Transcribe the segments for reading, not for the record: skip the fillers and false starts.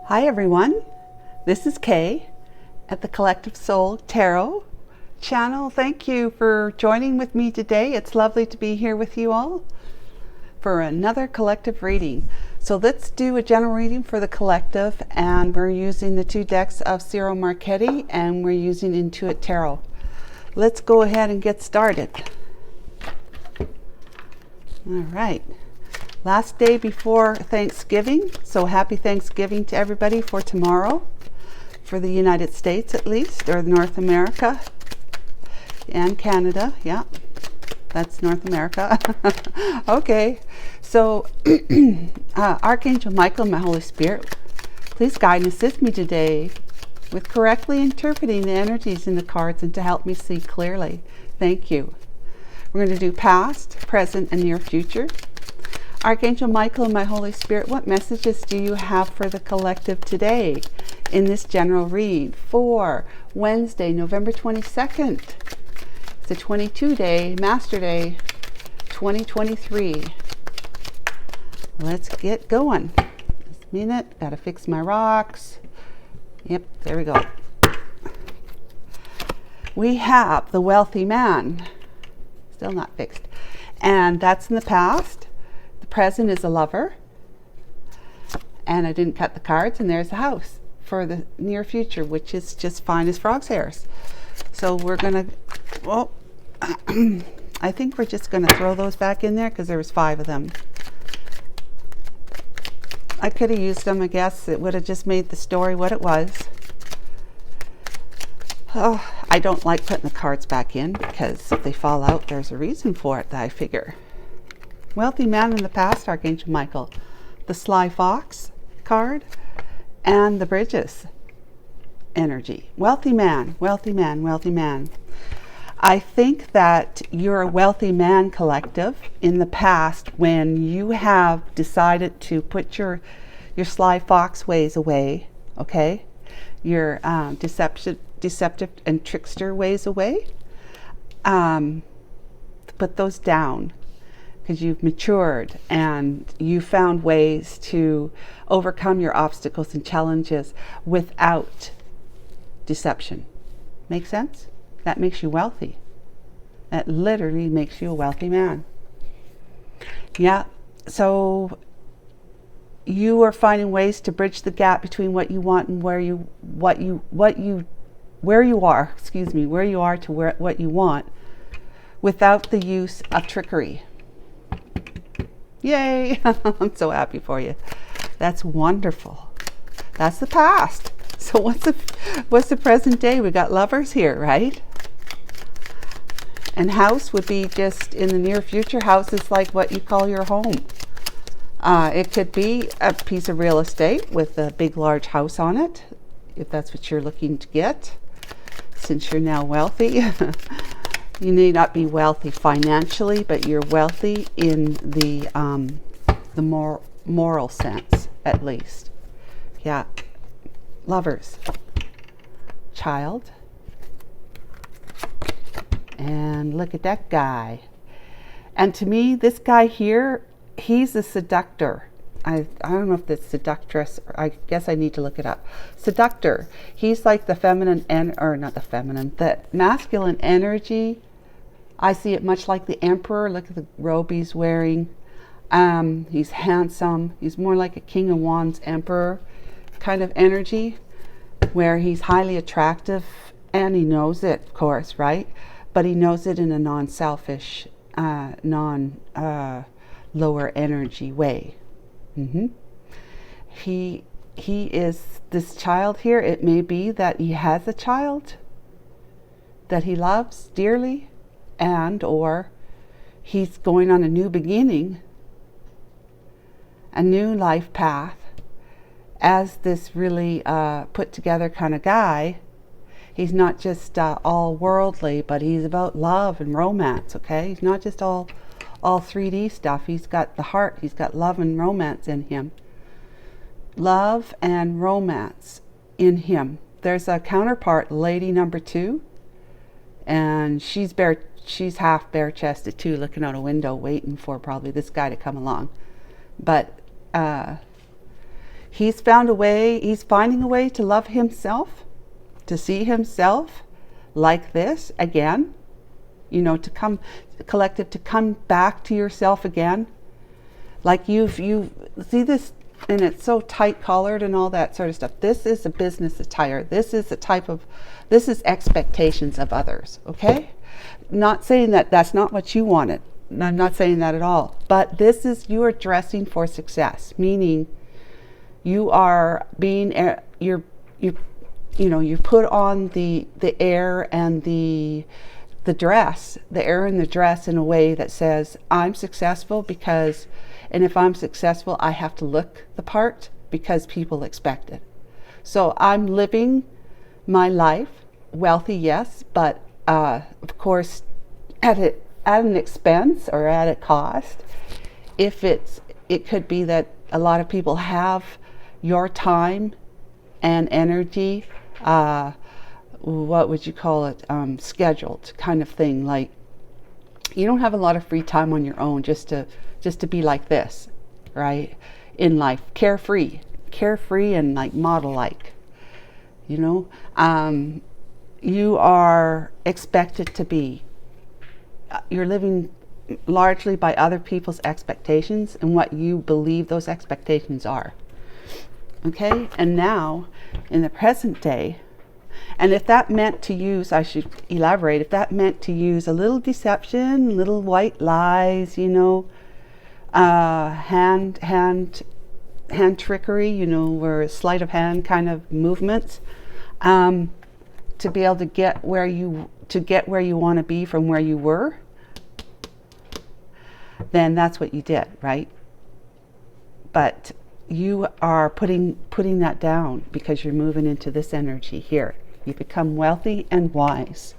Hi everyone, this is Kay at the Collective Soul Tarot channel. Thank you for joining with me today. It's lovely to be here with you all for another collective reading. So let's do a general reading for the collective, and we're using the two decks of Seer Marchetti, and we're using Intuit Tarot. Let's go ahead and get started. All right. Last day before Thanksgiving, so happy Thanksgiving to everybody for tomorrow, for the United States at least, or North America and Canada. Yeah, that's North America. Okay, so Archangel Michael, my Holy Spirit, please guide and assist me today with correctly interpreting the energies in the cards and to help me see clearly. Thank you. We're going to do past, present, and near future. Archangel Michael and my Holy Spirit, what messages do you have for the collective today in this general read for Wednesday, November 22nd? It's a 22-day Master Day 2023. Let's get going. Just a minute, gotta fix my rocks. Yep, there we go. We have the wealthy man, still not fixed, and that's in the past. Present is a lover, and I didn't cut the cards, and there's a house for the near future, which is just fine as frog's hairs. So we're gonna, well, I think we're just gonna throw those back in there because there was 5 of them. I could have used them, I guess. It would have just made the story what it was. Oh, I don't like putting the cards back in because if they fall out, there's a reason for it, I figure. Wealthy man in the past, Archangel Michael, the Sly Fox card, and the Bridges energy. Wealthy man, wealthy man, wealthy man. I think that you're a wealthy man collective in the past when you have decided to put your Sly Fox ways away, okay? Your deceptive and trickster ways away. Put those down, because you've matured and you found ways to overcome your obstacles and challenges without deception. Make sense? That makes you wealthy. That literally makes you a wealthy man. Yeah, so you are finding ways to bridge the gap between what you want and where you are to what you want, without the use of trickery. Yay! I'm so happy for you. That's wonderful. That's the past. So what's the present day? We got lovers here, right? And house would be just in the near future. House is like what you call your home. It could be a piece of real estate with a big, large house on it, if that's what you're looking to get, since you're now wealthy. You may not be wealthy financially, but you're wealthy in the moral sense, at least. Yeah. Lovers. Child. And look at that guy. And to me, this guy here, he's a seductor. I don't know if it's seductress. I guess I need to look it up. Seductor. He's like the feminine, the masculine energy. I see it much like the emperor. Look at the robe he's wearing. He's handsome. He's more like a King of Wands emperor kind of energy, where he's highly attractive, and he knows it, of course, right? But he knows it in a non-selfish, lower energy way. He is this child here. It may be that he has a child that he loves dearly, and or he's going on a new beginning, a new life path as this really put together kind of guy. He's not just all worldly, but he's about love and romance, okay? He's not just all 3D stuff. He's got the heart. He's got love and romance in him. Love and romance in him. There's a counterpart, lady number 2, and she's half bare-chested too, looking out a window, waiting for probably this guy to come along. But He's found a way, he's finding a way to love himself, to see himself like this again, you know, to come, collective, to come back to yourself again. Like you see this, and it's so tight collared and all that sort of stuff. This is a business attire. This is this is expectations of others, okay? Not saying that that's not what you wanted. I'm not saying that at all. But this is, you are dressing for success, meaning you are being, you put on the air and the dress, the air and the dress in a way that says, I'm successful because, and if I'm successful, I have to look the part because people expect it. So I'm living my life, wealthy, yes, but of course at an expense or at a cost. It could be that a lot of people have your time and energy, what would you call it, scheduled kind of thing. Like you don't have a lot of free time on your own just to be like this, right? In life, carefree and like model-like, you know. You are expected to be, you're living largely by other people's expectations and what you believe those expectations are. Okay, and now in the present day, and if that meant to use, I should elaborate, if that meant to use a little deception, little white lies, you know, hand trickery, you know, where sleight of hand kind of movements, to be able to get where you want to be from where you were, then that's what you did, right? But you are putting that down because you're moving into this energy here. You become wealthy and wise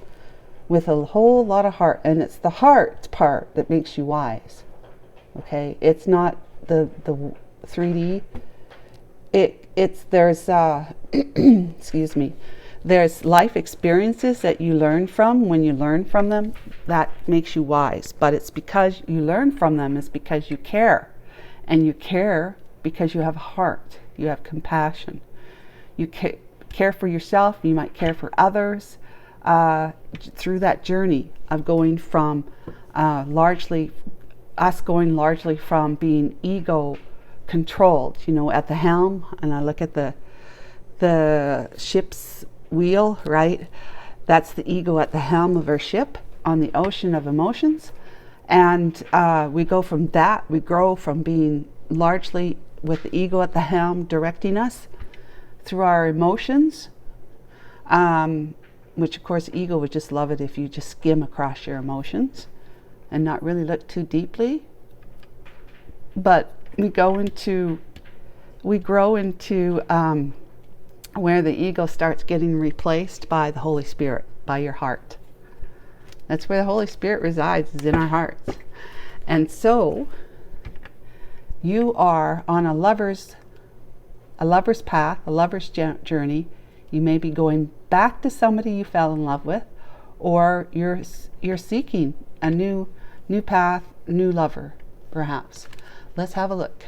with a whole lot of heart, and it's the heart part that makes you wise. Okay, it's not the 3D. There's excuse me. There's life experiences that you learn from. When you learn from them, that makes you wise. But it's because you learn from them, it's because you care. And you care because you have a heart. You have compassion. You care for yourself. You might care for others through that journey of going from largely from being ego controlled, you know, at the helm. And I look at the ship's wheel, right? That's the ego at the helm of our ship on the ocean of emotions. And we go from that, we grow from being largely with the ego at the helm directing us through our emotions, which of course ego would just love it if you just skim across your emotions and not really look too deeply. But we grow into where the ego starts getting replaced by the Holy Spirit, by your heart. That's where the Holy Spirit resides, is in our hearts. And so you are on a lover's path, a lover's journey. You may be going back to somebody you fell in love with, or you're seeking a new path, new lover, perhaps. Let's have a look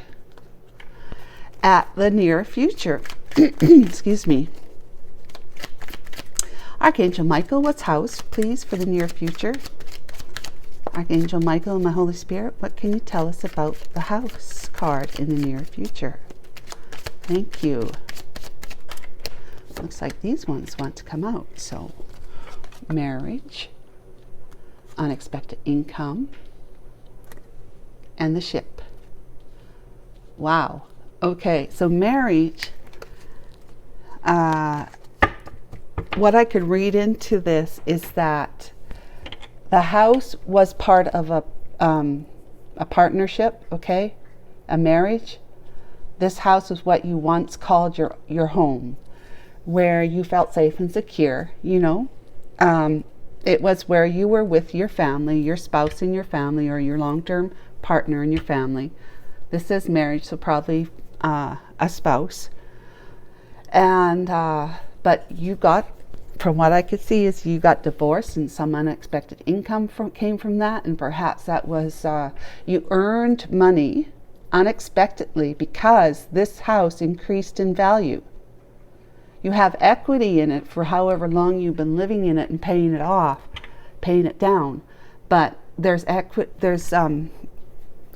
at the near future. Excuse me. Archangel Michael, what's house, please, for the near future? Archangel Michael and my Holy Spirit, what can you tell us about the house card in the near future? Thank you. Looks like these ones want to come out. So, marriage, unexpected income, and the ship. Wow. Okay, so marriage, what I could read into this is that the house was part of a partnership, okay, a marriage. This house was what you once called your home, where you felt safe and secure, you know. It was where you were with your family, your spouse in your family, or your long-term partner in your family. This says marriage, so probably a spouse. And but you got, from what I could see, is you got divorced and some unexpected income came from that, and perhaps that was you earned money unexpectedly because this house increased in value. You have equity in it for however long you've been living in it and paying it off, paying it down. But there's I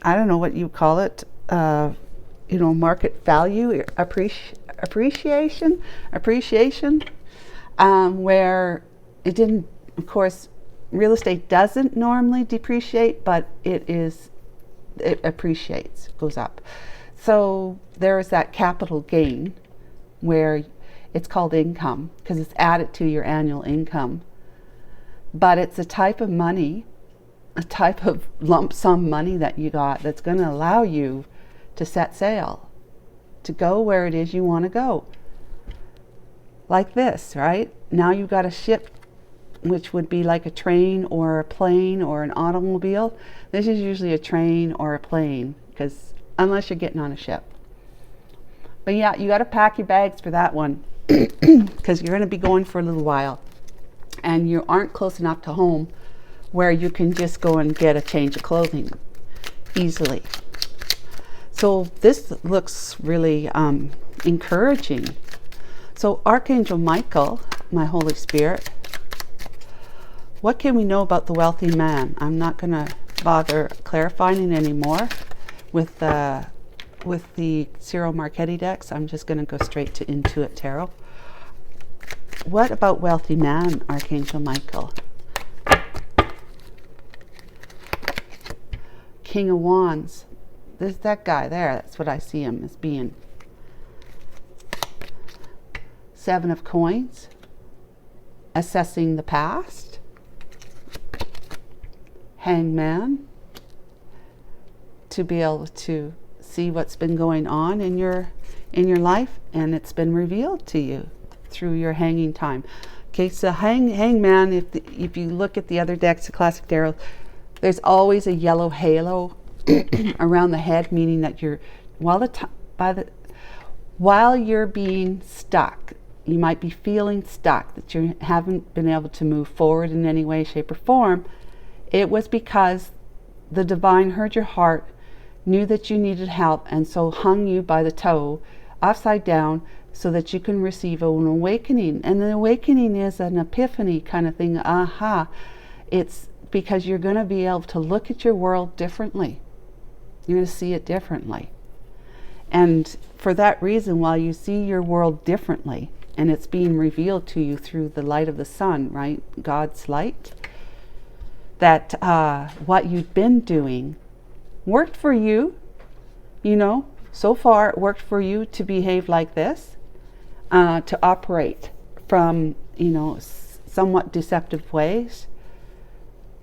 don't know what you call it, market value, appreciation, where it didn't, of course, real estate doesn't normally depreciate, but it appreciates, goes up. So there is that capital gain where it's called income because it's added to your annual income. But it's a type of money, a type of lump sum money that you got that's going to allow you to set sail, to go where it is you want to go. Like this, right? Now you've got a ship, which would be like a train or a plane or an automobile. This is usually a train or a plane, because unless you're getting on a ship. But yeah, you got to pack your bags for that one because you're going to be going for a little while and you aren't close enough to home where you can just go and get a change of clothing easily. So this looks really encouraging. So Archangel Michael, my Holy Spirit, what can we know about the wealthy man? I'm not going to bother clarifying it anymore with the Ciro Marchetti decks. I'm just going to go straight to Intuit Tarot. What about wealthy man, Archangel Michael? King of Wands. There's that guy there. That's what I see him as being. Seven of Coins. Assessing the past. Hangman. To be able to see what's been going on in your life, and it's been revealed to you through your hanging time. Okay, so hangman, if you look at the other decks of Classic Tarot, there's always a yellow halo around the head, meaning that you're while you're being stuck, you might be feeling stuck, that you haven't been able to move forward in any way, shape, or form. It was because the divine heard your heart, knew that you needed help, and so hung you by the toe upside down so that you can receive an awakening. And the awakening is an epiphany kind of thing. Aha. It's because you're going to be able to look at your world differently. You're going to see it differently. And for that reason, while you see your world differently, and it's being revealed to you through the light of the sun, right? God's light, that what you've been doing worked for you, so far it worked for you to behave like this, to operate from, somewhat deceptive ways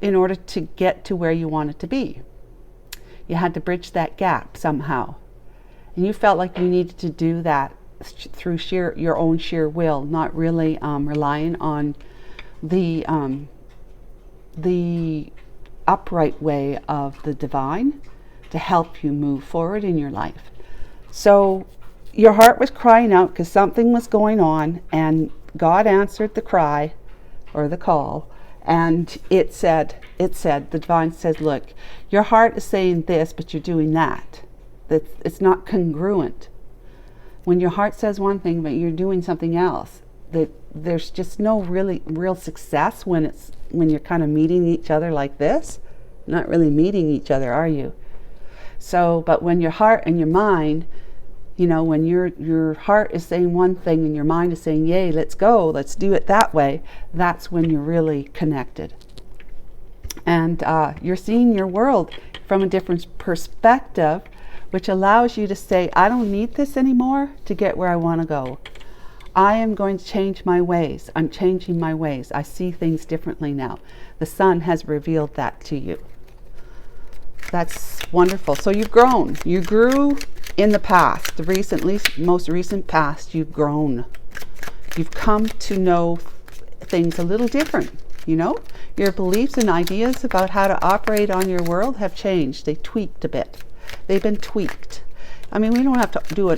in order to get to where you wanted to be. You had to bridge that gap somehow. And you felt like you needed to do that through your own sheer will, not really relying on the upright way of the divine to help you move forward in your life. So your heart was crying out because something was going on, and God answered the cry or the call, and it said, the divine says, look, your heart is saying this, but you're doing that. It's not congruent. When your heart says one thing, but you're doing something else, that there's just no real success when you're kind of meeting each other like this. Not really meeting each other, are you? So, but when your heart and your mind, when your heart is saying one thing and your mind is saying, yay, let's go, let's do it that way, that's when you're really connected. And you're seeing your world from a different perspective, which allows you to say, I don't need this anymore to get where I want to go. I am going to change my ways. I'm changing my ways. I see things differently now. The sun has revealed that to you. That's wonderful. So you've grown. You grew in the past, most recent past, you've grown. You've come to know things a little different, Your beliefs and ideas about how to operate on your world have changed. They tweaked a bit. They've been tweaked. I mean, we don't have to do a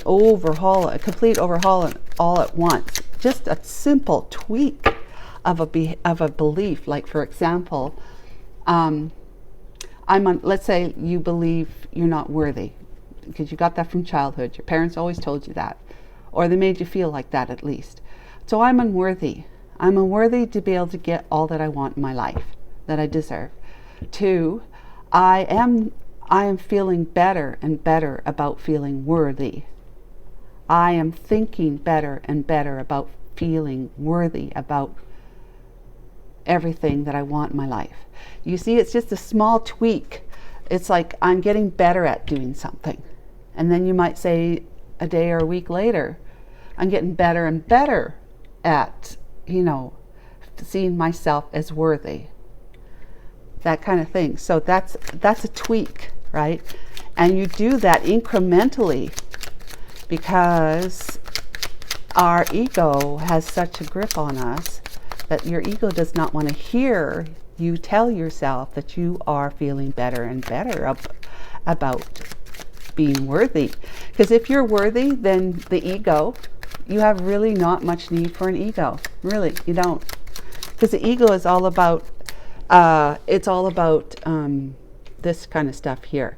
complete overhaul all at once. Just a simple tweak of a belief. Like, for example, let's say you believe you're not worthy. because you got that from childhood. Your parents always told you that, or they made you feel like that at least. So I'm unworthy. I'm unworthy to be able to get all that I want in my life, that I deserve. 2, I am feeling better and better about feeling worthy. I am thinking better and better about feeling worthy about everything that I want in my life. You see, it's just a small tweak. It's like I'm getting better at doing something. And then you might say a day or a week later, I'm getting better and better at, seeing myself as worthy. That kind of thing. So that's a tweak, right? And you do that incrementally because our ego has such a grip on us that your ego does not want to hear you tell yourself that you are feeling better and better about being worthy. Because if you're worthy, then the ego, you have really not much need for an ego. Really, you don't. Because the ego is all about, it's all about this kind of stuff here.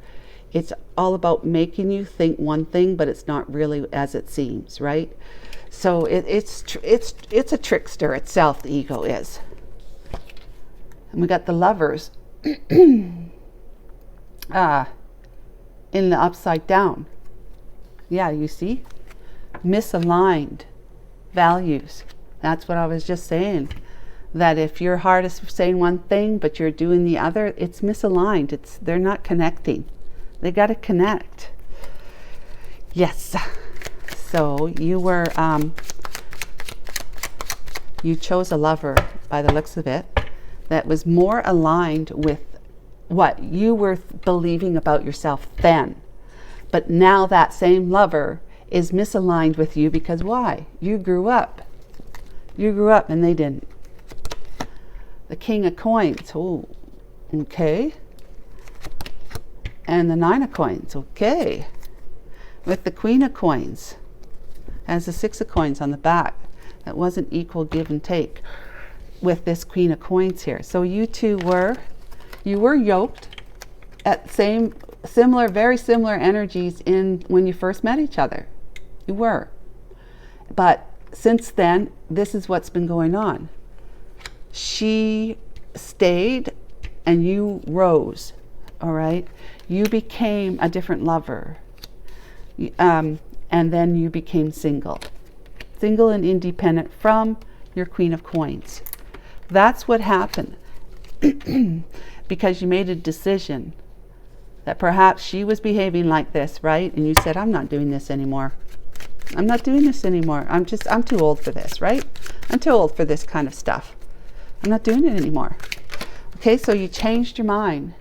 It's all about making you think one thing, but it's not really as it seems, right? So it's a trickster itself, the ego is. And we got the Lovers in the upside down. Yeah, you see? Misaligned values. That's what I was just saying. That if your heart is saying one thing, but you're doing the other, it's misaligned. They're not connecting. They got to connect. Yes. So you were, you chose a lover, by the looks of it, that was more aligned with what you were believing about yourself then. But now that same lover is misaligned with you because why? You grew up. You grew up and they didn't. The King of Coins. Oh, okay. And the 9 of Coins. Okay. With the Queen of Coins. Has the 6 of Coins on the back. That wasn't equal give and take with this Queen of Coins here. So you two were yoked at very similar energies in when you first met each other. You were. But since then, this is what's been going on. She stayed and you rose. All right. You became a different lover. And then you became single and independent from your Queen of Coins. That's what happened. Because you made a decision that perhaps she was behaving like this, right? And you said, I'm not doing this anymore. I'm not doing this anymore. I'm too old for this, right? I'm too old for this kind of stuff. I'm not doing it anymore. Okay, so you changed your mind.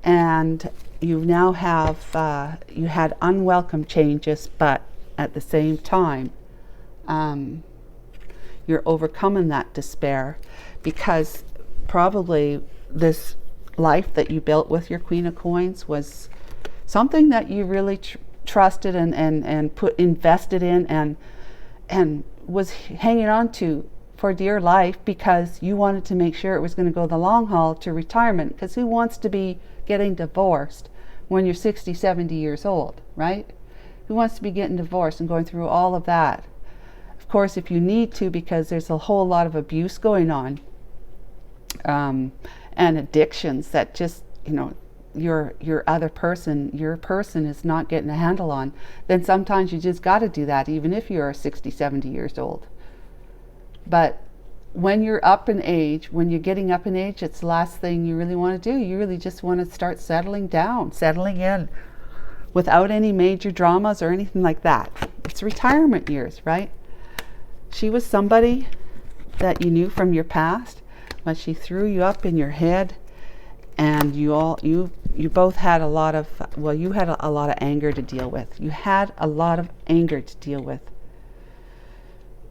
And you now have, you had unwelcome changes, but at the same time, you're overcoming that despair because probably this life that you built with your Queen of Coins was something that you really trusted and invested in and was hanging on to for dear life because you wanted to make sure it was going to go the long haul to retirement, because who wants to be getting divorced when you're 60, 70 years old, right? Who wants to be getting divorced and going through all of that? Of course, if you need to, because there's a whole lot of abuse going on, and addictions that just, your person is not getting a handle on, then sometimes you just got to do that, even if you're 60, 70 years old. But when you're up in age, when you're getting up in age, it's the last thing you really want to do. You really just want to start settling in without any major dramas or anything like that. It's retirement years, right? She was somebody that you knew from your past, but she threw you up in your head, and you both had a lot of, you had a lot of anger to deal with. You had a lot of anger to deal with.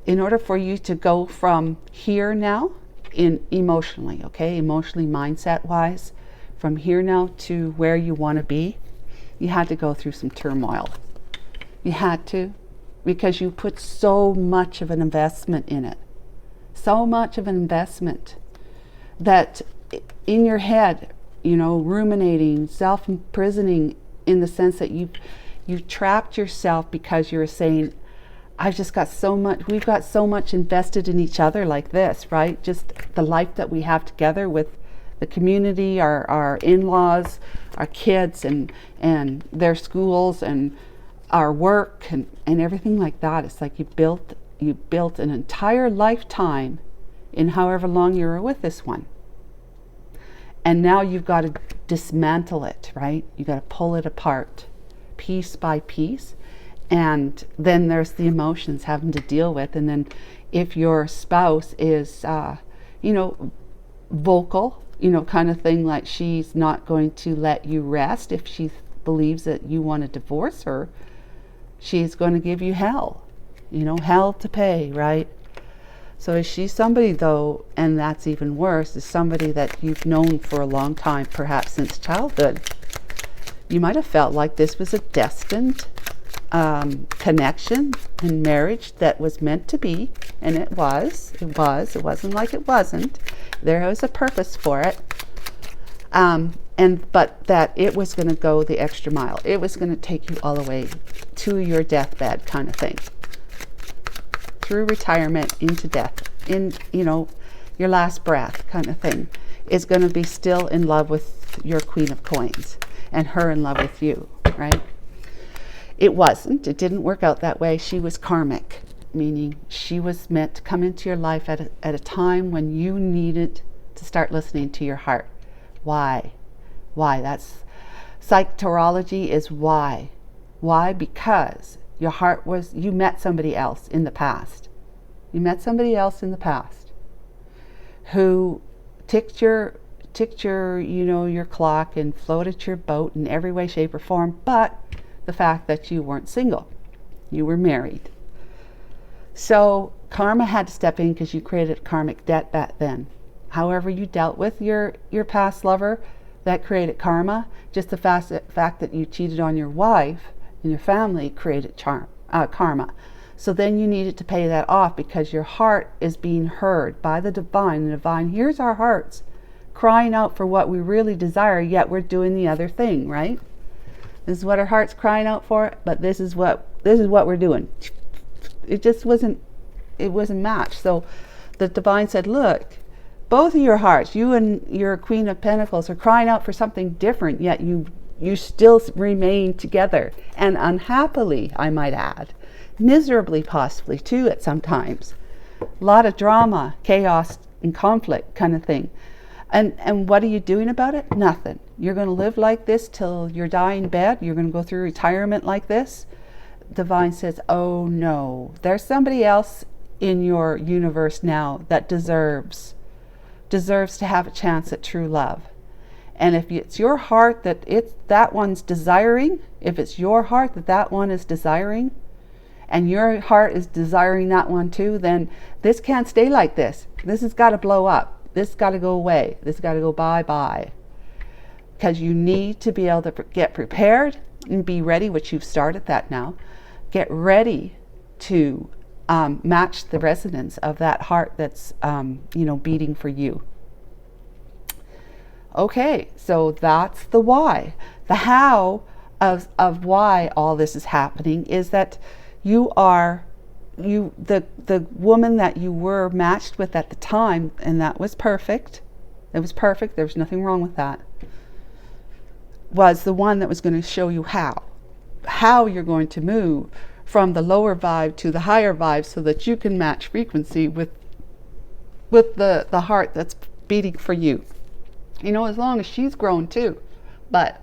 In order for you to go from here now, emotionally, mindset wise, from here now to where you want to be, you had to go through some turmoil. You had to, because you put so much of an investment in it. So much of an investment that in your head, ruminating, self-imprisoning, in the sense that You trapped yourself because you were saying, I've just got so much, we've got so much invested in each other like this, right? Just the life that we have together with the community, our in-laws, our kids, and their schools, and our work, and everything like that. It's like you built an entire lifetime in however long you were with this one. And now you've got to dismantle it, right? You got to pull it apart piece by piece. And then there's the emotions having to deal with. And then if your spouse is, vocal, kind of thing, like she's not going to let you rest. If she believes that you want to divorce her, she's going to give you hell, hell to pay, right? So is she somebody, though, and that's even worse, is somebody that you've known for a long time, perhaps since childhood. You might have felt like this was a destined connection and marriage that was meant to be, and it was. It wasn't like it wasn't. There was a purpose for it. But that it was going to go the extra mile. It was going to take you all the way to your deathbed, kind of thing. Through retirement into death, in your last breath, kind of thing, is going to be still in love with your Queen of Coins, and her in love with you, right? It wasn't. It didn't work out that way. She was karmic, meaning she was meant to come into your life at a time when you needed to start listening to your heart. Why? That's psychology, is why. Why? Because your heart was, you met somebody else in the past. You met somebody else in the past who ticked your your clock and floated your boat in every way, shape, or form, but the fact that you weren't single. You were married. So karma had to step in because you created a karmic debt back then. However you dealt with your past lover, that created karma. Just the fact that you cheated on your wife and your family created karma. So then you needed to pay that off because your heart is being heard by the divine. The divine hears our hearts crying out for what we really desire, yet we're doing the other thing, right? This is what our heart's crying out for, but this is what we're doing. It just wasn't matched. So the divine said, look, both of your hearts, you and your Queen of Pentacles, are crying out for something different, yet you still remain together, and unhappily, I might add, miserably possibly too at sometimes. A lot of drama, chaos, and conflict kind of thing. And what are you doing about it? Nothing. You're going to live like this till you're dying in bed. You're going to go through retirement like this. Divine says, oh no, there's somebody else in your universe now that deserves to have a chance at true love. And if it's your heart that one's desiring, if it's your heart that one is desiring, and your heart is desiring that one too, then this can't stay like this. This has got to blow up. This has got to go away. This has got to go bye-bye. Because you need to be able to get prepared and be ready, which you've started that now. Get ready to match the resonance of that heart that's beating for you. Okay, so that's the why. The how of why all this is happening is that the woman that you were matched with at the time, and that was perfect. It was perfect. There was nothing wrong with that. Was the one that was going to show you how you're going to move from the lower vibe to the higher vibe, so that you can match frequency with the heart that's beating for you. As long as she's grown too. But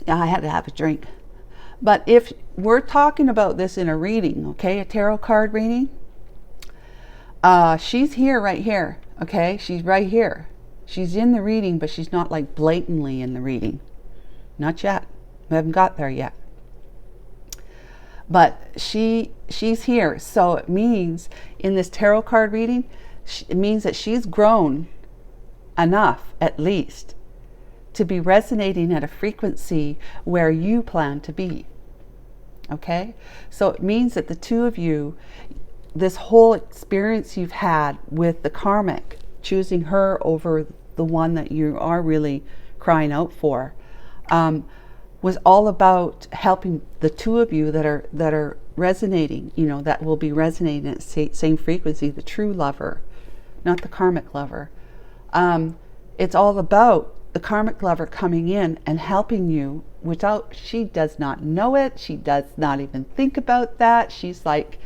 yeah, I had to have a drink. But if we're talking about this in a reading, okay, a tarot card reading, she's here, right here, okay? She's right here. She's in the reading, but she's not like blatantly in the reading. Not yet. We haven't got there yet. But she's here. So it means in this tarot card reading, it means that she's grown enough, at least, to be resonating at a frequency where you plan to be. Okay? So it means that the two of you, this whole experience you've had with the karmic, choosing her over the one that you are really crying out for, was all about helping the two of you that are resonating, that will be resonating at the same frequency, the true lover, not the karmic lover. It's all about the karmic lover coming in and helping you she does not know it. She does not even think about that. She's like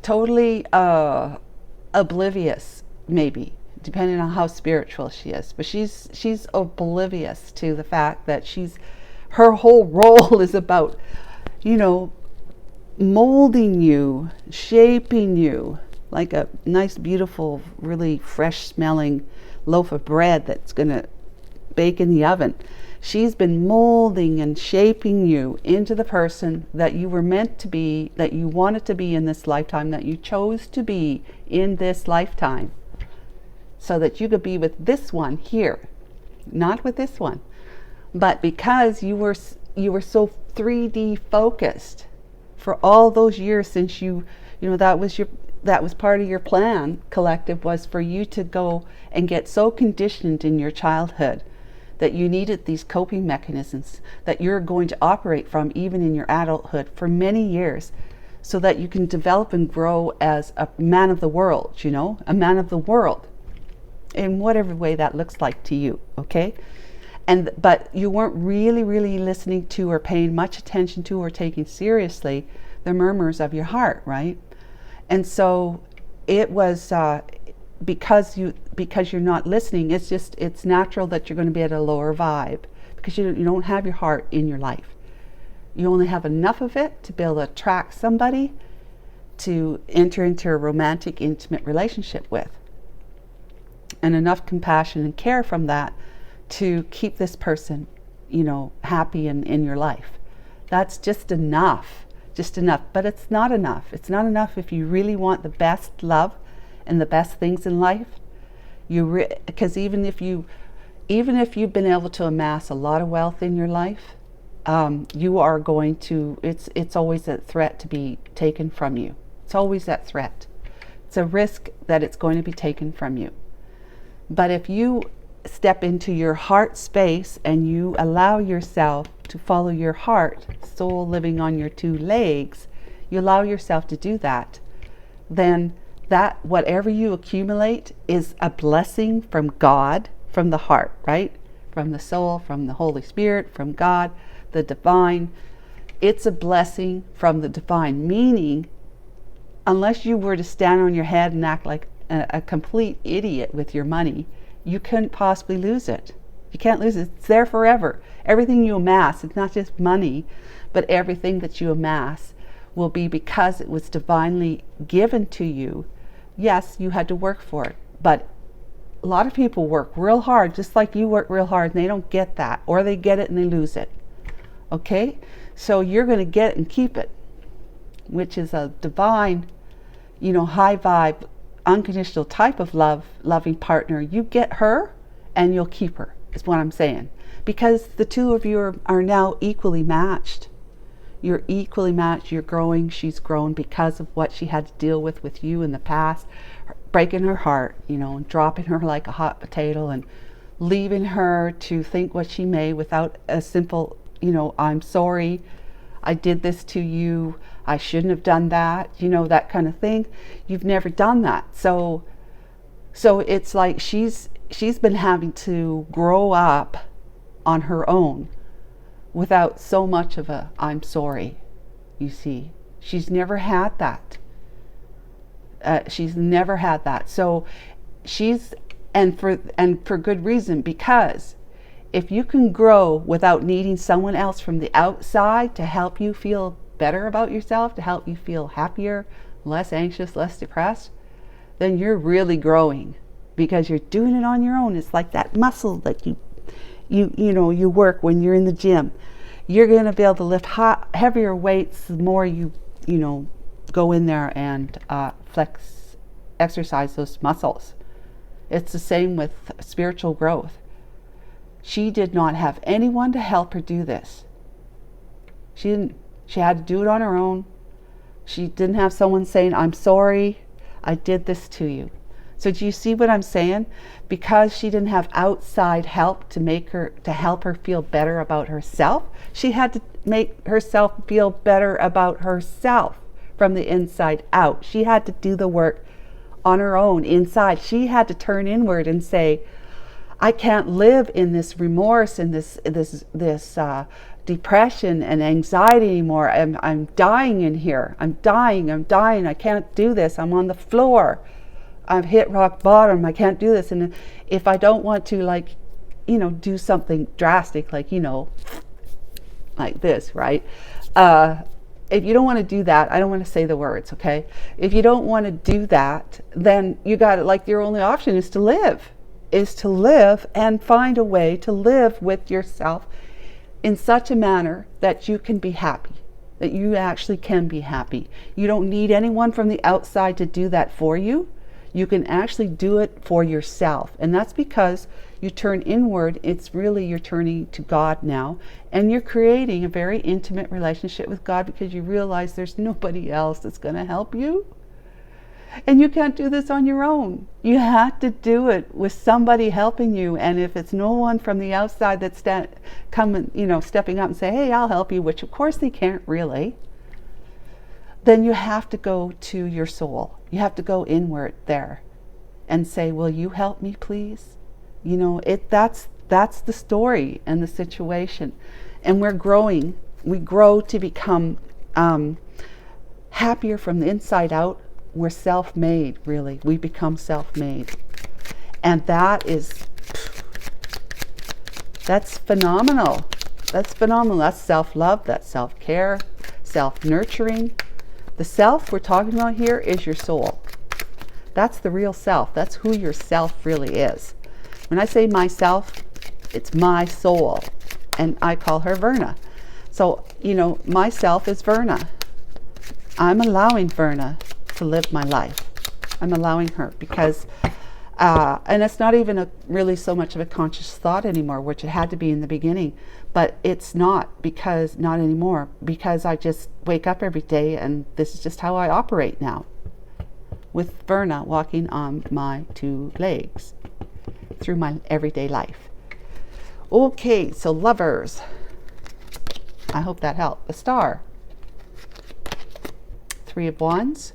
totally oblivious, maybe, depending on how spiritual she is. But she's oblivious to the fact that her whole role is about, molding you, shaping you like a nice, beautiful, really fresh smelling loaf of bread that's going to bake in the oven. She's been molding and shaping you into the person that you were meant to be, that you wanted to be in this lifetime, that you chose to be in this lifetime, so that you could be with this one here, not with this one. But because you were so 3D focused for all those years since that was part of your plan, collective, was for you to go and get so conditioned in your childhood that you needed these coping mechanisms that you're going to operate from even in your adulthood for many years, so that you can develop and grow as a man of the world, a man of the world in whatever way that looks like to you, okay? But you weren't really, really listening to or paying much attention to or taking seriously the murmurs of your heart, right? And so it was because you're not listening, it's natural that you're going to be at a lower vibe, because you don't have your heart in your life. You only have enough of it to be able to attract somebody to enter into a romantic, intimate relationship with, and enough compassion and care from that to keep this person, happy in your life. That's just enough, but it's not enough. It's not enough if you really want the best love and the best things in life. Because even if you've been able to amass a lot of wealth in your life, you are going to, it's always a threat to be taken from you. It's always that threat. It's a risk that it's going to be taken from you. But if you step into your heart space and you allow yourself to follow your heart, soul living on your two legs, you allow yourself to do that, then that whatever you accumulate is a blessing from God, from the heart, right? From the soul, from the Holy Spirit, from God, the divine. It's a blessing from the divine, meaning unless you were to stand on your head and act like a complete idiot with your money, you couldn't possibly lose it. You can't lose it. It's there forever. Everything you amass, it's not just money, but everything that you amass will be because it was divinely given to you. Yes, you had to work for it, but a lot of people work real hard, just like you work real hard, and they don't get that, or they get it and they lose it. Okay? So you're going to get it and keep it, which is a divine, high vibe, unconditional type of loving partner. You get her and you'll keep her, is what I'm saying. Because the two of you are now equally matched. You're equally matched. You're growing. She's grown because of what she had to deal with you in the past, breaking her heart, and dropping her like a hot potato and leaving her to think what she may without a simple, I'm sorry, I did this to you, I shouldn't have done that, that kind of thing. You've never done that. So it's like she's been having to grow up on her own without so much of a I'm sorry, you see. She's never had that. She's never had that. So and for good reason, because if you can grow without needing someone else from the outside to help you feel better about yourself, to help you feel happier, less anxious, less depressed, then you're really growing, because you're doing it on your own. It's like that muscle that you work when you're in the gym. You're going to be able to lift heavier weights the more you go in there and exercise those muscles. It's the same with spiritual growth. She did not have anyone to help her do this. She didn't. She had to do it on her own. She didn't have someone saying, I'm sorry, I did this to you. So do you see what I'm saying? Because she didn't have outside help to help her feel better about herself, she had to make herself feel better about herself from the inside out. She had to do the work on her own inside. She had to turn inward and say, I can't live in this remorse and this depression and anxiety anymore. I'm dying in here. I'm dying. I can't do this. I'm on the floor. I've hit rock bottom. I can't do this. And if I don't want to, do something drastic, like this, right? If you don't want to do that, I don't want to say the words, okay? If you don't want to do that, then you got it. Your only option is to live and find a way to live with yourself in such a manner that you can be happy, that you actually can be happy. You don't need anyone from the outside to do that for you. You can actually do it for yourself. And that's because you turn inward. It's really you're turning to God now. And you're creating a very intimate relationship with God because you realize there's nobody else that's going to help you. And you can't do this on your own. You have to do it with somebody helping you. And if it's no one from the outside that's stepping up and say, hey, I'll help you, which of course they can't really, then you have to go to your soul. You have to go inward there and say, will you help me, please? That's the story and the situation. And we're growing. We grow to become happier from the inside out. We're self-made, really. We become self-made. And that's phenomenal. That's phenomenal. That's self-love, that's self-care, self-nurturing. The self we're talking about here is your soul. That's the real self. That's who your self really is. When I say myself, it's my soul. And I call her Verna. So, myself is Verna. I'm allowing Verna to live my life. I'm allowing her because, and it's not even really so much of a conscious thought anymore, which it had to be in the beginning, but it's not anymore, because I just wake up every day and this is just how I operate now, with Verna walking on my two legs through my everyday life. Okay, so lovers, I hope that helped. The Star, Three of Wands,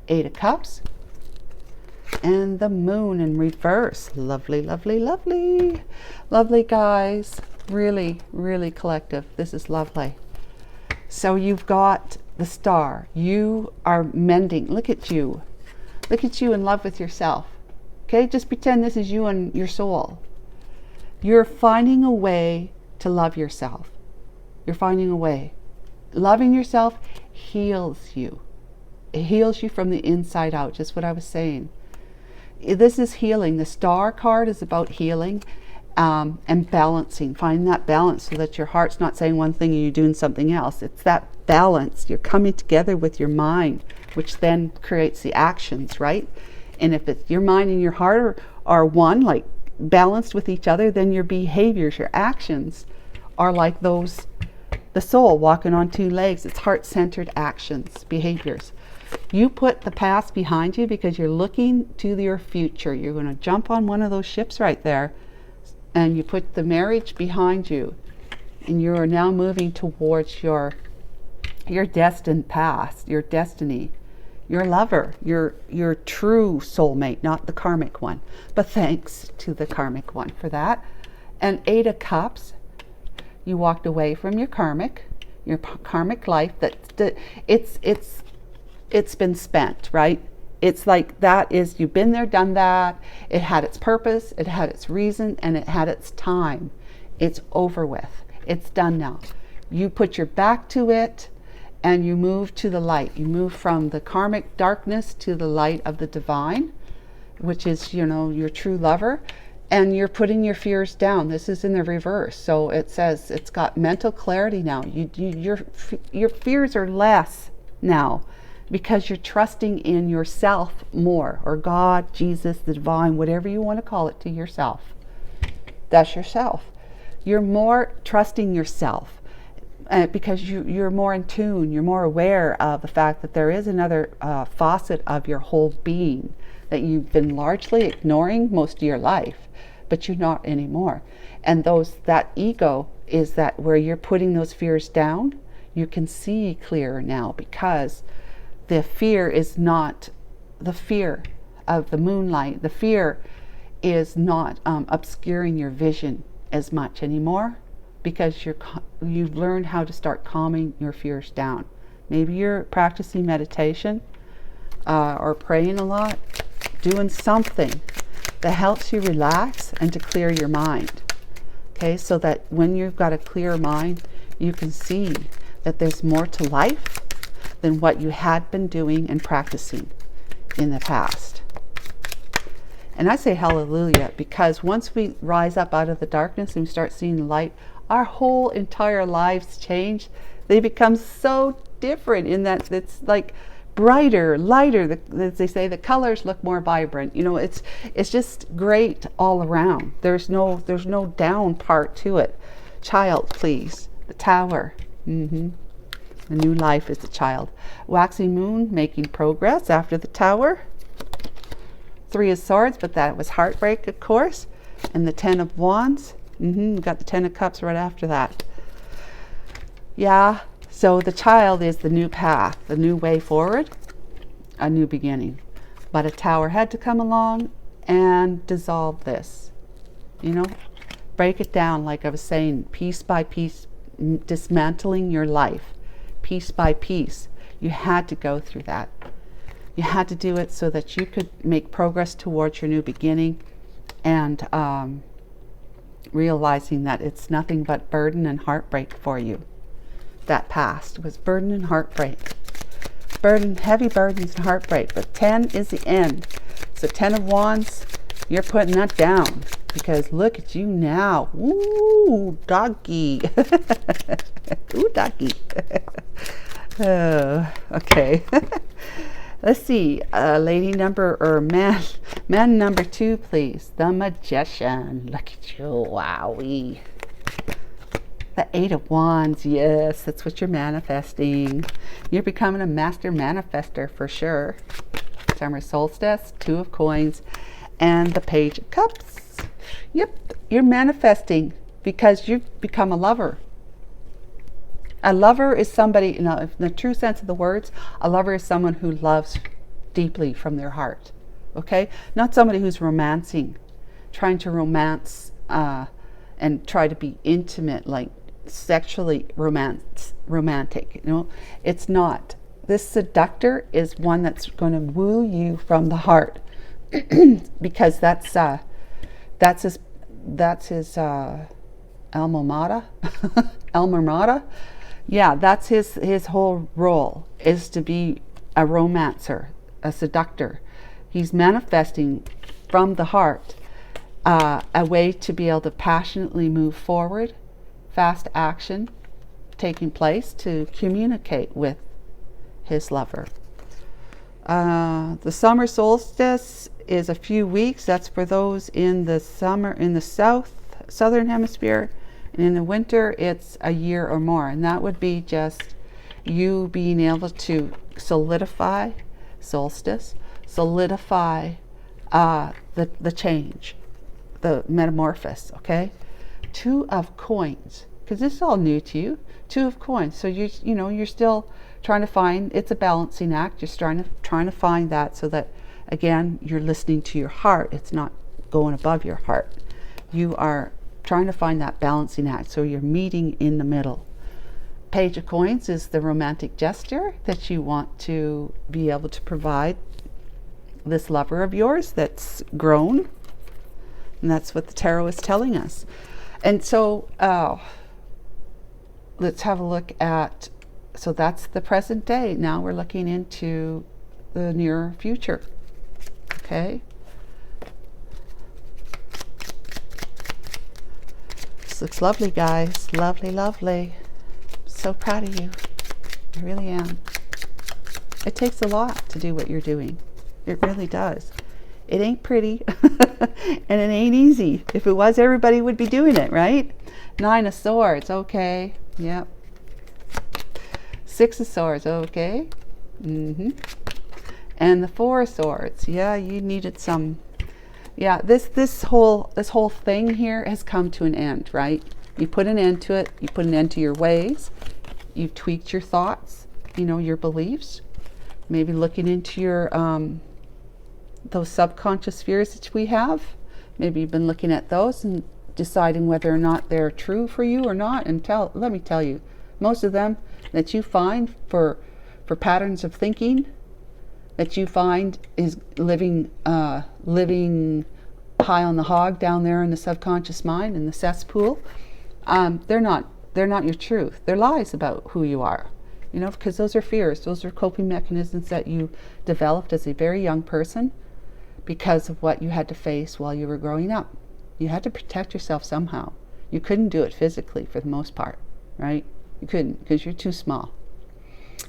Eight of Cups, and the Moon in reverse. Lovely, lovely, lovely. Lovely, guys. Really, really collective. This is lovely. So you've got the Star. You are mending. Look at you. Look at you in love with yourself. Okay? Just pretend this is you and your soul. You're finding a way to love yourself. You're finding a way. Loving yourself heals you. It heals you from the inside out, just what I was saying. This is healing. The Star card is about healing and balancing. Find that balance so that your heart's not saying one thing and you're doing something else. It's that balance. You're coming together with your mind, which then creates the actions, right? And if it's your mind and your heart are one, like balanced with each other, then your behaviors, your actions are like those, the soul walking on two legs. It's heart-centered actions, behaviors. You put the past behind you because you're looking to your future. You're going to jump on one of those ships right there, and you put the marriage behind you, and you are now moving towards your destined past, your destiny, your lover, your true soulmate, not the karmic one. But thanks to the karmic one for that. And Eight of Cups, you walked away from your karmic life. It's been spent, right? It's like that is, you've been there, done that. It had its purpose, it had its reason, and it had its time. It's over with. It's done now. You put your back to it and you move to the light. You move from the karmic darkness to the light of the divine, which is, your true lover. And you're putting your fears down. This is in the reverse. So it says it's got mental clarity now. Your fears are less now, because you're trusting in yourself more, or God, Jesus, the divine, whatever you want to call it, to yourself. That's yourself. You're more trusting yourself. because you're more in tune, you're more aware of the fact that there is another facet of your whole being that you've been largely ignoring most of your life, but you're not anymore. And that ego is that where you're putting those fears down, you can see clearer now, because the fear is not the fear of the moonlight. The fear is not obscuring your vision as much anymore, because you've learned how to start calming your fears down. Maybe you're practicing meditation or praying a lot, doing something that helps you relax and to clear your mind. Okay, so that when you've got a clear mind, you can see that there's more to life than what you had been doing and practicing in the past. And I say hallelujah, because once we rise up out of the darkness and we start seeing the light, our whole entire lives change. They become so different in that it's like brighter, lighter. As they say, the colors look more vibrant. You know, it's just great all around. There's no down part to it. Child, please. The Tower. The new life is the child. Waxing moon making progress after the Tower. 3 of Swords, but that was heartbreak, of course. And the 10 of Wands. Got the 10 of Cups right after that. Yeah, so the child is the new path, the new way forward, a new beginning. But a Tower had to come along and dissolve this. You know, break it down, like I was saying, piece by piece, dismantling your life, piece by piece. You had to go through that. You had to do it so that you could make progress towards your new beginning, and realizing that it's nothing but burden and heartbreak for you. That past was burden and heartbreak. Burden, heavy burdens and heartbreak. But 10 is the end. So 10 of Wands, you're putting that down, because look at you now. Ooh, doggy. Ooh, doggy. Oh, okay. Let's see, lady number, or man number 2, please. The Magician. Look at you, wowie. The 8 of Wands, yes, that's what you're manifesting. You're becoming a master manifester for sure. Summer solstice, 2 of Coins, and the Page of Cups. Yep, you're manifesting because you've become a lover. A lover is somebody, in the true sense of the words, a lover is someone who loves deeply from their heart. Okay? Not somebody who's romancing, trying to romance and try to be intimate, like sexually romantic. You know, it's not. This seductor is one that's going to woo you from the heart, because that's his alma mater. Alma mater. Yeah, that's his whole role, is to be a romancer, a seductor. He's manifesting from the heart a way to be able to passionately move forward, fast action taking place to communicate with his lover. The summer solstice is a few weeks. That's for those in the summer, in the southern hemisphere. And in the winter, it's a year or more. And that would be just you being able to solidify solstice, solidify the change, the metamorphosis, okay? 2 of Coins, because this is all new to you. 2 of Coins. So you're still trying to find, it's a balancing act. Just trying to find that, so that, again, you're listening to your heart. It's not going above your heart. You are trying to find that balancing act, so you're meeting in the middle. Page of Coins is the romantic gesture that you want to be able to provide this lover of yours that's grown, and that's what the tarot is telling us. And so let's have a look at, so that's the present day. Now we're looking into the near future. Okay. Looks lovely, guys. Lovely, lovely. So proud of you. I really am. It takes a lot to do what you're doing. It really does. It ain't pretty and it ain't easy. If it was, everybody would be doing it, right? 9 of Swords. Okay. Yep. Six of Swords, okay. And the Four of Swords, yeah, you needed some. Yeah, this whole thing here has come to an end, right? You put an end to it. You put an end to your ways. You've tweaked your thoughts, your beliefs. Maybe looking into your those subconscious fears that we have. Maybe you've been looking at those and deciding whether or not they're true for you or not. And let me tell you, most of them that you find for patterns of thinking that you find is living high on the hog down there in the subconscious mind, in the cesspool. They're not your truth. They're lies about who you are, because those are fears. Those are coping mechanisms that you developed as a very young person because of what you had to face while you were growing up. You had to protect yourself somehow. You couldn't do it physically for the most part, right? You couldn't, because you're too small.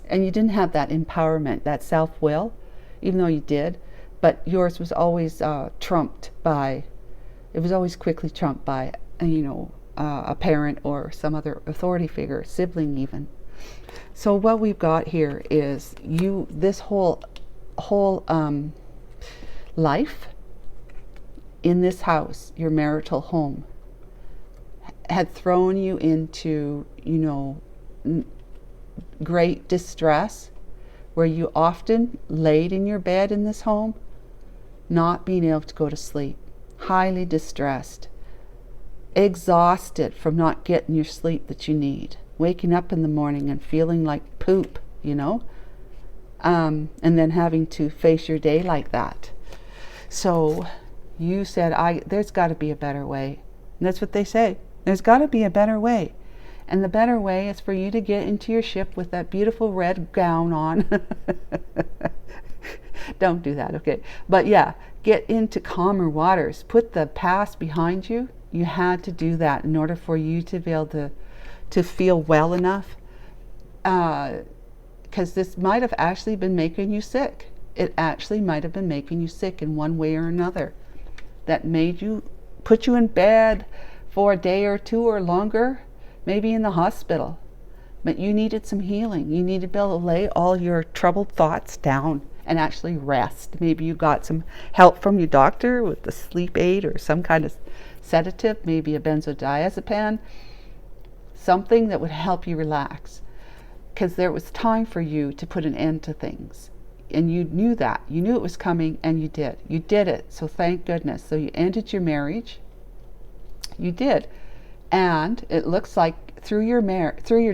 And you didn't have that empowerment, that self-will, even though you did, but yours was always quickly trumped by, a parent or some other authority figure, sibling even. So what we've got here is this whole life in this house, your marital home, had thrown you into, great distress, where you often laid in your bed in this home, not being able to go to sleep, highly distressed, exhausted from not getting your sleep that you need, waking up in the morning and feeling like poop, and then having to face your day like that. So you said, there's got to be a better way. And that's what they say. There's got to be a better way. And the better way is for you to get into your ship with that beautiful red gown on. Don't do that, okay? But yeah, get into calmer waters. Put the past behind you. You had to do that in order for you to be able to feel well enough. Because this might have actually been making you sick. It actually might have been making you sick in one way or another. That put you in bed for a day or two or longer, maybe in the hospital. But you needed some healing. You needed to be able to lay all your troubled thoughts down and actually rest. Maybe you got some help from your doctor with a sleep aid or some kind of sedative, maybe a benzodiazepine, something that would help you relax. Because there was time for you to put an end to things. And you knew that. You knew it was coming, and you did. You did it. So thank goodness. So you ended your marriage. You did. And it looks like through your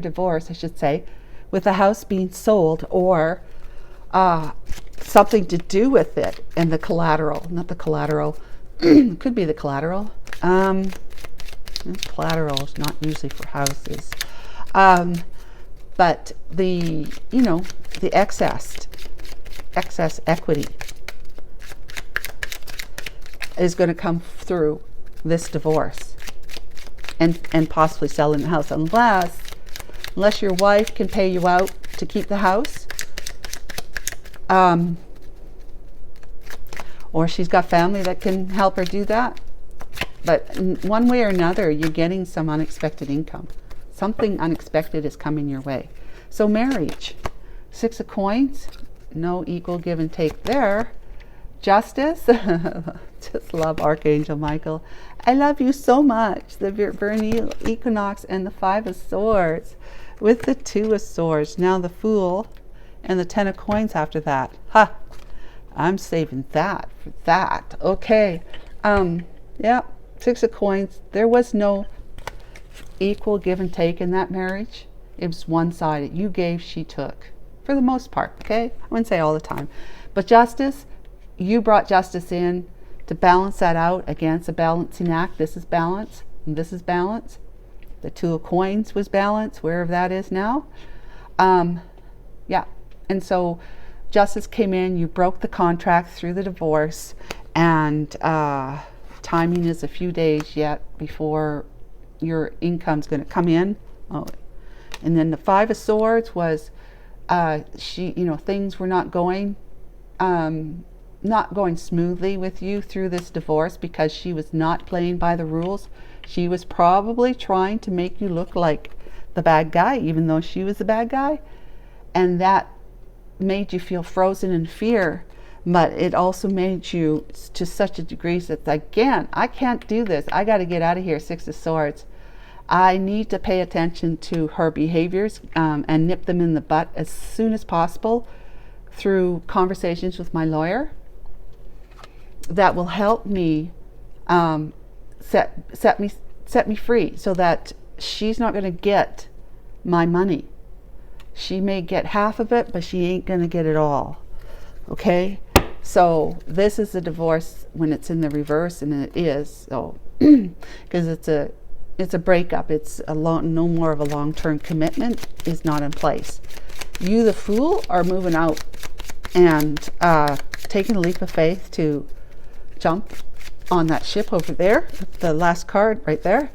divorce, I should say, with the house being sold or something to do with it, and the collateral, not the collateral, could be the collateral. Collateral is not usually for houses. But the excess equity is going to come through this divorce and possibly selling the house, unless your wife can pay you out to keep the house, or she's got family that can help her do that. But in one way or another, you're getting some unexpected income. Something unexpected is coming your way. So marriage, 6 of Coins, no equal give and take there. Justice, just love Archangel Michael. I love you so much. The vernal equinox and the 5 of Swords with the 2 of Swords. Now the Fool and the 10 of Coins after that. Ha! I'm saving that for that. Okay. Yeah, 6 of Coins. There was no equal give and take in that marriage. It was one-sided. You gave, she took. For the most part, okay? I wouldn't say all the time. But justice, you brought justice in to balance that out against a balancing act. This is balance, and this is balance. The 2 of Coins was balance, wherever that is now. Yeah, and so justice came in, you broke the contract through the divorce, and timing is a few days yet before your income's going to come in. Oh, and then the 5 of Swords was things were not going smoothly with you through this divorce because she was not playing by the rules. She was probably trying to make you look like the bad guy, even though she was the bad guy. and that made you feel frozen in fear, but it also made you to such a degree that, again, I can't do this. I got to get out of here, Six of Swords. I need to pay attention to her behaviors and nip them in the butt as soon as possible through conversations with my lawyer that will help me set me free, so that she's not going to get my money. She may get half of it, but she ain't going to get it all. Okay? So this is a divorce when it's in the reverse, and it is, so because it's a breakup. It's no more of a long-term commitment is not in place. You, the Fool, are moving out and taking a leap of faith to jump on that ship over there, the last card right there.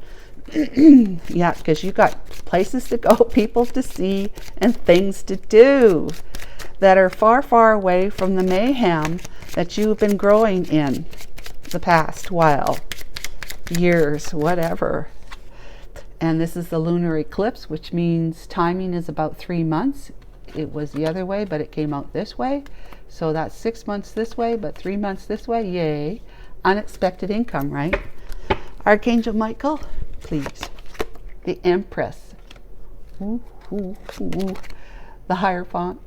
Yeah, because you got places to go, people to see, and things to do that are far, far away from the mayhem that you've been growing in the past while, years, whatever. And this is the lunar eclipse, which means timing is about 3 months. It was the other way, but it came out this way. So that's 6 months this way, but 3 months this way. Yay. Unexpected income, right? Archangel Michael, please. The Empress. Ooh, ooh, ooh. The Hierophant.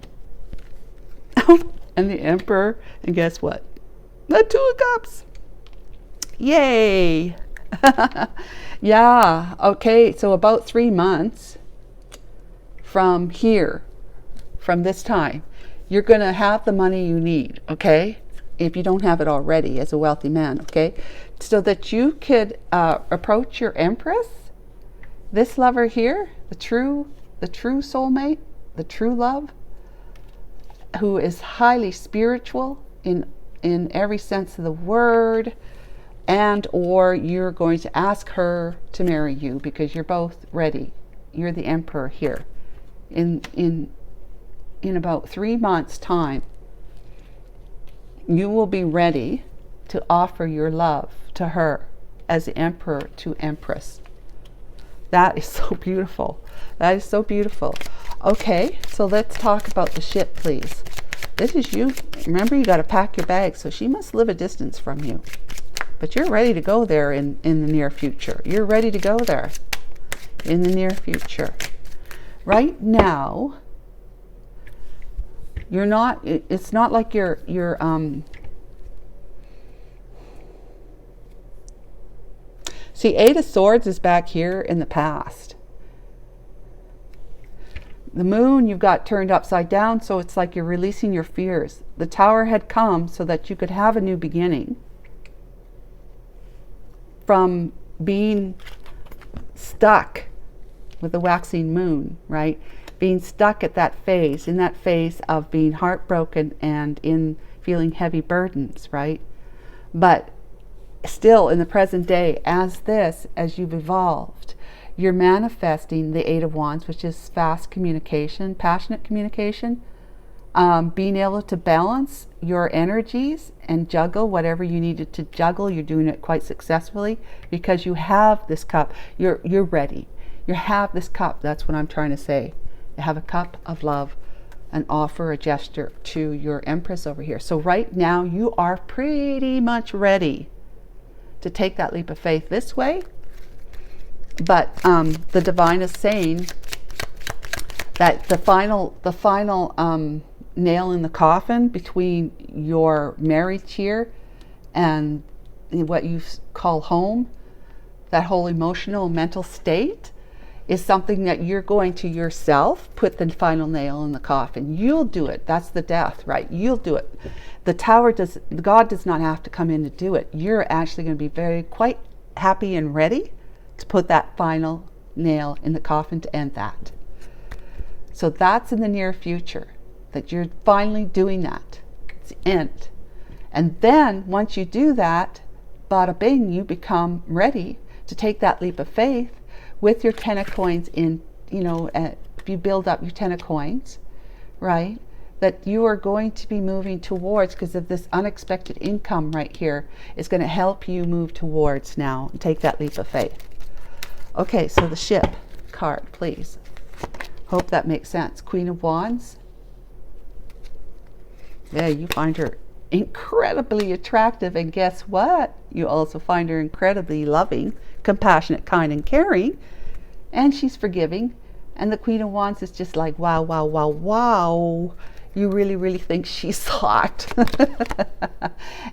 And the Emperor. And guess what? The Two of Cups. Yay. Yeah. Okay. So about 3 months from here, from this time, you're going to have the money you need. Okay. If you don't have it already as a wealthy man. Okay. So that you could approach your Empress, this lover here, the true soulmate, the true love, who is highly spiritual in every sense of the word, and or you're going to ask her to marry you because you're both ready. You're the Emperor here. In about 3 months' time, you will be ready to offer your love to her as the Emperor to Empress. That is so beautiful. That is so beautiful. Okay, so let's talk about the ship, please. This is you. Remember, you got to pack your bags, so she must live a distance from you. But you're ready to go there in the near future. You're ready to go there in the near future. Right now, you're not, it's not like you're see, Eight of Swords is back here in the past. The Moon you've got turned upside down, so it's like you're releasing your fears. The Tower had come so that you could have a new beginning from being stuck with the waxing moon, right? Being stuck at that phase, in that phase of being heartbroken and in feeling heavy burdens, right? But still in the present day, as you've evolved, you're manifesting the Eight of Wands, which is fast communication, passionate communication, being able to balance your energies and juggle whatever you needed to juggle. You're doing it quite successfully because you have this cup. You're ready. You have this cup. That's what I'm trying to say. You have a cup of love, an offer, a gesture to your Empress over here. So right now you are pretty much ready to take that leap of faith this way. But the divine is saying that the final nail in the coffin between your marriage here and what you call home, that whole emotional mental state, is something that you're going to yourself put the final nail in the coffin. You'll do it. That's the death, right? You'll do it. The Tower God does not have to come in to do it. You're actually going to be quite happy and ready to put that final nail in the coffin to end that. So that's in the near future, that you're finally doing that. It's the end. And then once you do that, bada bing, you become ready to take that leap of faith with your 10 of coins in, if you build up your 10 of coins, right, that you are going to be moving towards, because of this unexpected income right here, is going to help you move towards now and take that leap of faith. Okay, so the ship card, please. Hope that makes sense. Queen of Wands, Yeah, you find her incredibly attractive, and guess what? You also find her incredibly loving, compassionate, kind, and caring, and she's forgiving. And the Queen of Wands is just like, wow, wow, wow, wow. You really, really think she's hot.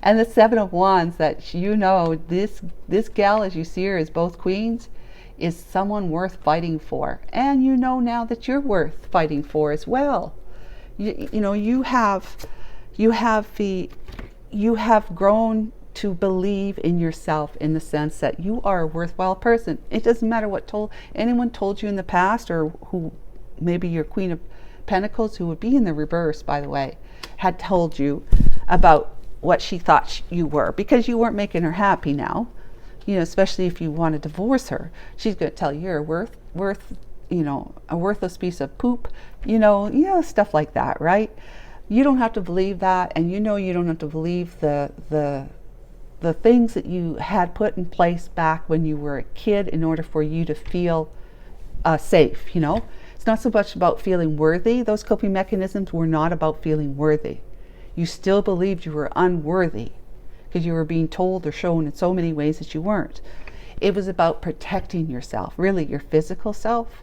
And the Seven of Wands, that this gal, as you see her as both queens, is someone worth fighting for. And you know now that you're worth fighting for as well. You have grown to believe in yourself, in the sense that you are a worthwhile person. It doesn't matter what anyone told you in the past, or who maybe your Queen of Pentacles, who would be in the reverse, by the way, had told you about what she thought you were, because you weren't making her happy now. Especially if you want to divorce her, she's going to tell you you're a worthless piece of poop, stuff like that, right? You don't have to believe that, and you don't have to believe the things that you had put in place back when you were a kid in order for you to feel safe. It's not so much about feeling worthy. Those coping mechanisms were not about feeling worthy. You still believed you were unworthy because you were being told or shown in so many ways that you weren't. It was about protecting yourself, really your physical self,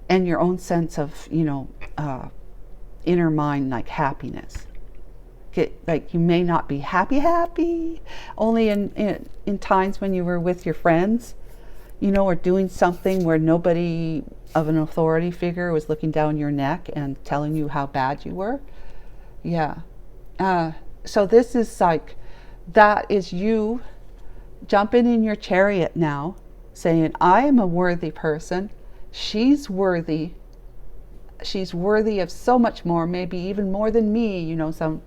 and your own sense of, inner mind, like happiness. Like, you may not be happy only in times when you were with your friends, or doing something where nobody of an authority figure was looking down your neck and telling you how bad you were. Yeah. So this is like, that is you jumping in your chariot now, saying, I am a worthy person. She's worthy. She's worthy of so much more, maybe even more than me.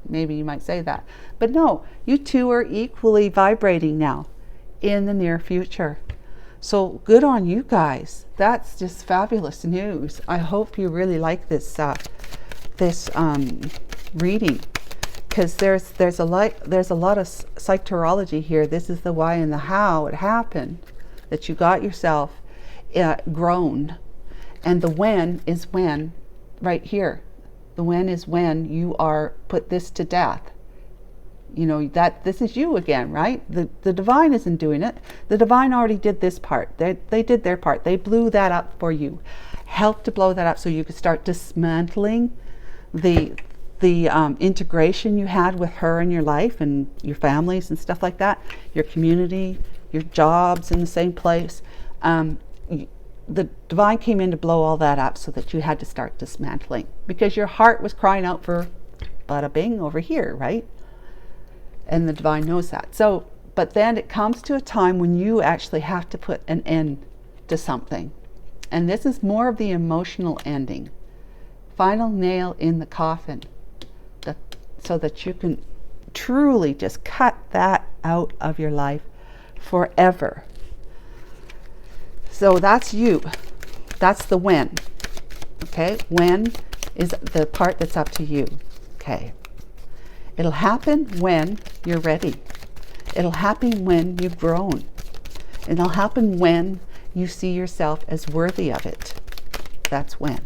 Maybe you might say that. But no, you two are equally vibrating now in the near future. So good on you guys. That's just fabulous news. I hope you really like this reading, because there's a lot of psychology here. This is the why and the how it happened, that you got yourself grown, and the when is when, right here. The when is when you are put this to death. That this is you again, right? The divine isn't doing it. The divine already did this part. They did their part. They blew that up for you, helped to blow that up so you could start dismantling the integration you had with her in your life and your families and stuff like that, your community, your jobs in the same place. The divine came in to blow all that up so that you had to start dismantling, because your heart was crying out for bada bing over here, right? And the divine knows that. So, but then it comes to a time when you actually have to put an end to something. And this is more of the emotional ending. Final nail in the coffin. So that you can truly just cut that out of your life forever. So that's you. That's the when. Okay? When is the part that's up to you. Okay. It'll happen when you're ready. It'll happen when you've grown. It'll happen when you see yourself as worthy of it. That's when.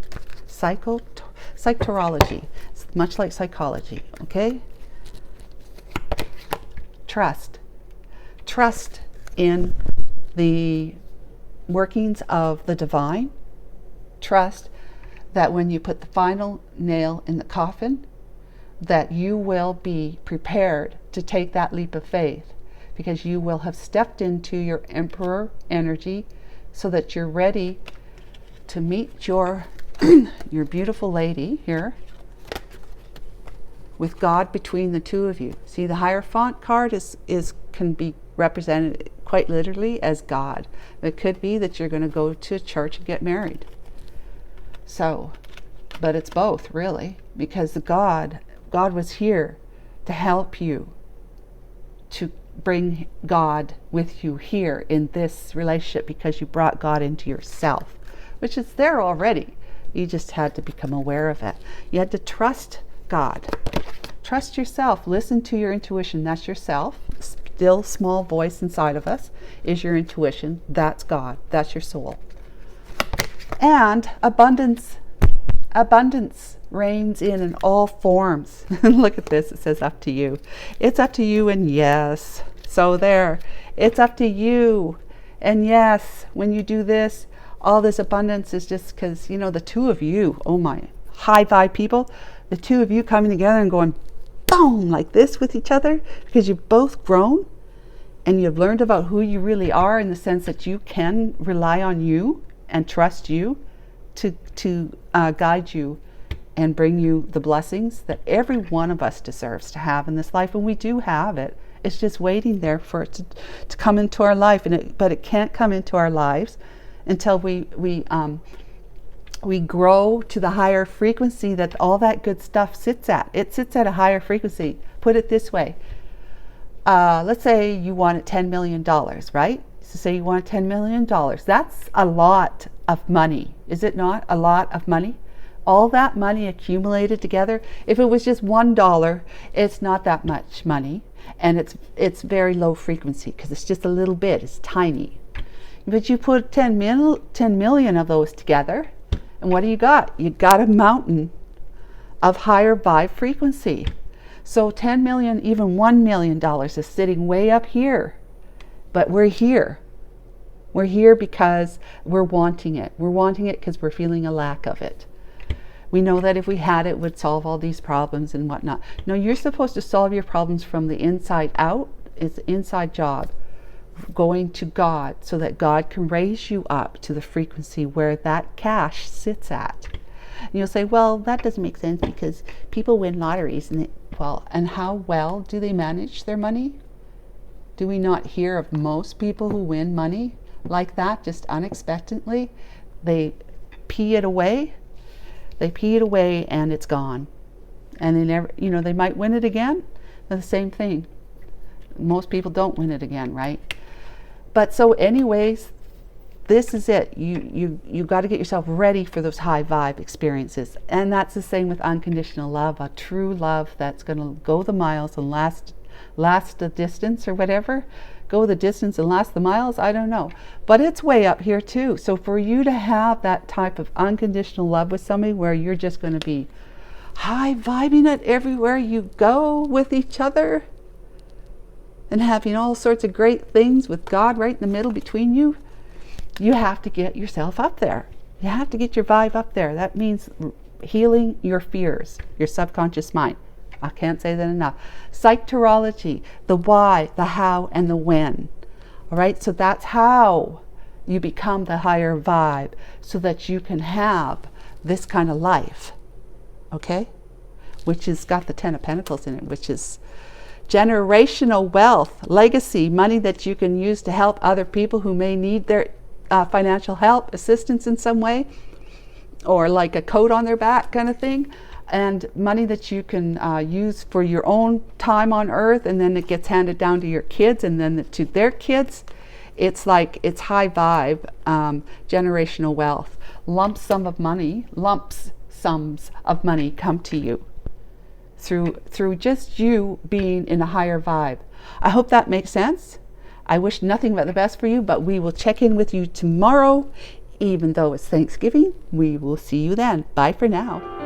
Psychology. It's much like psychology. Okay? Trust. Trust in the workings of the divine. Trust that when you put the final nail in the coffin, that you will be prepared to take that leap of faith, because you will have stepped into your emperor energy so that you're ready to meet your your beautiful lady here, with God between the two of you. See, the Hierophant card can be represented quite literally as God. It could be that you're going to go to a church and get married. So, but it's both, really, because God was here to help you to bring God with you here in this relationship, because you brought God into yourself, which is there already. You just had to become aware of it. You had to trust God. Trust yourself. Listen to your intuition. That's yourself. Still small voice inside of us is your intuition. That's God. That's your soul. And abundance abundance reigns in all forms. Look at this, it says up to you. It's up to you, and yes. So there, it's up to you. And yes, when you do this, all this abundance is just because, the two of you, oh my, high vibe people, the two of you coming together and going boom like this with each other, because you've both grown and you've learned about who you really are, in the sense that you can rely on you and trust you to guide you and bring you the blessings that every one of us deserves to have in this life. And we do have it. It's just waiting there for it to come into our life. But it can't come into our lives until we grow to the higher frequency that all that good stuff sits at. It sits at a higher frequency. Put it this way. Let's say you wanted $10 million, right? So say you want $10 million. That's a lot of money. Is it not a lot of money? All that money accumulated together, if it was just $1, it's not that much money. And it's very low frequency, because it's just a little bit, it's tiny. But you put 10 million of those together, and what do you got? You got a mountain of higher vibe frequency. So 10 million, even $1 million is sitting way up here. But we're here. We're here because we're wanting it. We're wanting it because we're feeling a lack of it. We know that if we had it, would solve all these problems and whatnot. No, you're supposed to solve your problems from the inside out. It's an inside job. Going to God so that God can raise you up to the frequency where that cash sits at. And you'll say, well, that doesn't make sense because people win lotteries. And how well do they manage their money? Do we not hear of most people who win money like that, just unexpectedly? They pee it away. They pee it away and it's gone. And they never, they might win it again. The same thing. Most people don't win it again, right? But so anyways, this is it. You got to get yourself ready for those high vibe experiences. And that's the same with unconditional love, a true love that's going to go the miles and last the distance or whatever. Go the distance and last the miles, I don't know. But it's way up here too. So for you to have that type of unconditional love with somebody where you're just going to be high vibing it everywhere you go with each other and having all sorts of great things with God right in the middle between you, you have to get yourself up there. You have to get your vibe up there. That means healing your fears, your subconscious mind. I can't say that enough. Psychology, the why, the how, and the when. All right, so that's how you become the higher vibe, so that you can have this kind of life, okay? Which has got the 10 of Pentacles in it, which is generational wealth, legacy, money that you can use to help other people who may need their financial help, assistance in some way, or like a coat on their back kind of thing. And money that you can use for your own time on earth, and then it gets handed down to your kids and then to their kids. It's like, it's high vibe, generational wealth. Lump sums of money come to you through just you being in a higher vibe. I hope that makes sense. I wish nothing but the best for you, but we will check in with you tomorrow. Even though it's Thanksgiving, we will see you then. Bye for now.